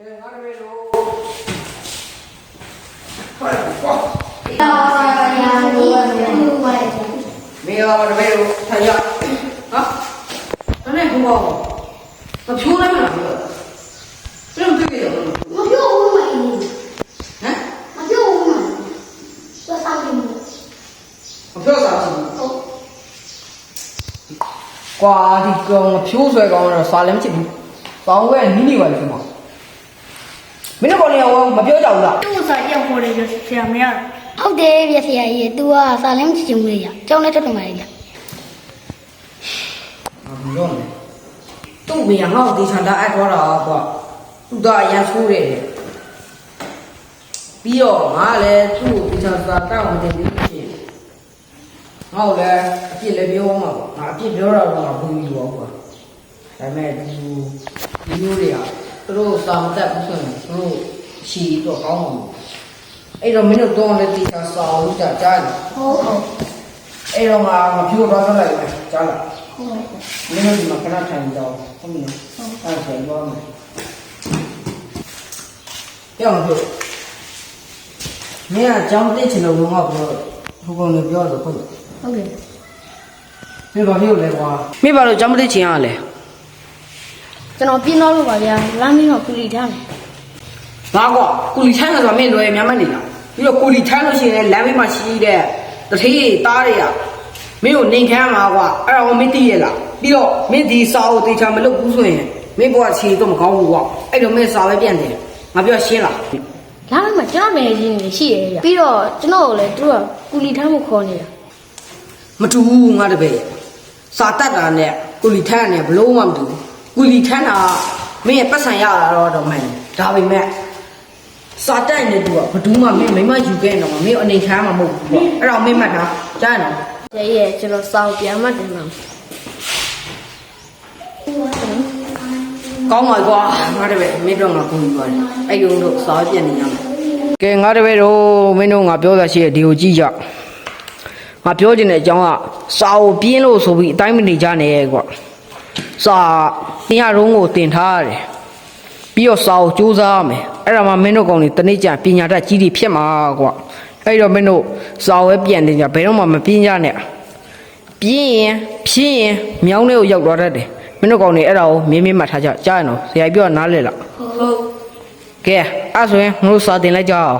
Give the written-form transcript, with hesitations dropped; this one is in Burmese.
没有，我这没有，他家啊，咱那不好，那票那边哪个？这种对不对？我票我买的，哎，我票我买的，要30米。我票啥事？挂的个票出来讲是3.7，到位你外是吗？没那个呢，我没票交了。都是要活的，就是这样样。ဟုတ်တယ်ဗျဆရာကြီးသူကစာလင်းချင်မလေးရကျောင်းနဲ့တက်တော်မှာလေဗျ不用了，都没养好，地产他爱多少不？都到演出的，比较俺嘞住地产啥干我的东西，然后嘞进来表嘛，俺进表了俺不会做过，咱们有的呀，都3代不算，都7做高嘛，哎，这没有多的地产少一点加的，哎，这俺票抓出来了，加了。没有什么跟他谈一道，后面按钱包嘛。这样就，你看讲得起来文化不光你不要是混。ဟုတ်ကဲ့没把票来花，没把都讲不得钱啊嘞。ကျွန်တော်ပြင်းတော့လို့ပါဗျာလမ်းမင်းတော့ကူလီထားတယ်哪个？故里摊那上面多也免买的了，因为故里摊那些来回嘛洗的，这腿打的呀。没有人看嘛话，我没地了，比如没地少，对他们都不顺，没把钱这么高我，就没稍微变的，我不要写了。လမ်းမင်းမှာကျွန်တော်မယ်ကြီးနေရှိရဲ့ဗျပြီးတော့ကျွန်တော်ကိုလည်းသူကကူလီထားမှုခေါ်နေတာမတူဘူးငါတပည့်စာတတ်တာနဲ့ကုလီထန်းနဲ့ဘလုံးမှမတူကုလီထန်းတာမင်းရဲ့ပတ်စံရတာတော့မှန်ဒါပေမဲ့စာတက်နေတူကဘဒူးမှမင်းမိမယူခဲ့တော့မင်းအနေခံမှာမဟုတ်ဘူးအဲ့တော့မင်းမှတ်တာကြားနော်ရဲ့ကျွန်တော်စာကိုပြန်မှတ်တယ်မှာကောင်းပါကွာငါတပည့်မင်းတို့ငါကုန်ပြီပါတယ်အဲ့ယုံတို့စာပြက်နေရမယ်ကဲငါတပည့်တို့မင်းတို့ငါပြောတာရှိရဲ့ဒီကိုကြည့်ကြငါပြောချင်တဲ့အကြောင်းကစာကိုပြင်းလို့ဆိုပြီးအတိုင်းမနေကြနဲ့ကွာစာတင်ရတော့ကိုတင်ထားရတယ်ပြီးတော့စာကိုစူးစမ်းရမယ်အဲ့ဒါမှမင်းတို့ကောင်တွေတနေ့ကျပညာတတ်ကြီးတွေဖြစ်မှာကွာအဲ့တော့မင်းတို့စာဝဲပြန်တင်ကြဘယ်တော့မှမပြင်းကြနဲ့ပြင်းရင်ဖြင်းရင်မြောင်းလေးကိုရောက်သွားတတ်တယ်မင်းတို့ကောင်တွေအဲ့ဒါကိုမြင်းမြင်းမှတ်ထားကြကြားရနော်ဆရာကြီးပြောနားလဲလားဟုတ်ကဲအဲ့ဆိုရင်ငါတို့စာတင်လိုက်ကြအောင်